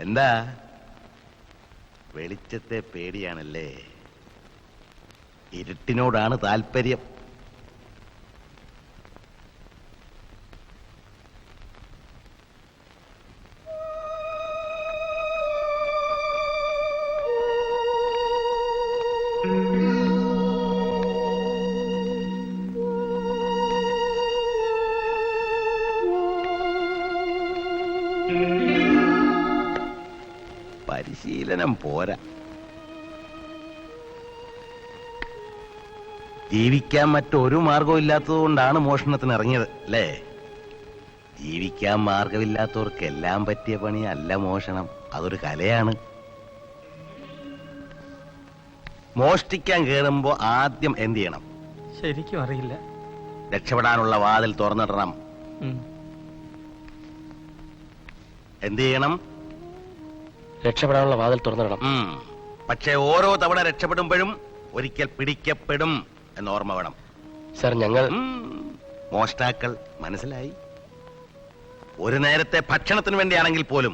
എന്താ വെളിച്ചത്തെ പേടിയാണല്ലേ? ഇരുട്ടിനോടാണ് താല്പര്യം. പരിശീലനം പോരാ. ജീവിക്കാൻ മറ്റൊരു മാർഗവും ഇല്ലാത്തത് കൊണ്ടാണ് മോഷണത്തിന് ഇറങ്ങിയത് അല്ലേ? ജീവിക്കാൻ മാർഗമില്ലാത്തവർക്ക് എല്ലാം പറ്റിയ പണിയല്ല മോഷണം. അതൊരു കലയാണ്. മോഷ്ടിക്കാൻ കേറുമ്പോ ആദ്യം എന്ത് ചെയ്യണം? ശരിക്കും അറിയില്ല. രക്ഷപ്പെടാനുള്ള വാതിൽ തുറന്നിടണം. എന്ത് ചെയ്യണം? രക്ഷപ്പെടാനുള്ള വാതിൽ തുറന്നിടണം. പക്ഷെ ഓരോ തവണ രക്ഷപ്പെടുമ്പോഴും ഒരിക്കൽ പിടിക്കപ്പെടും എന്ന് ഓർമ്മ വേണം. സർ, ഞങ്ങൾ മോഷ്ടാക്കൾ മനസ്സിലായി. ഒരു നേരത്തെ ഭക്ഷണത്തിന് വേണ്ടിയാണെങ്കിൽ പോലും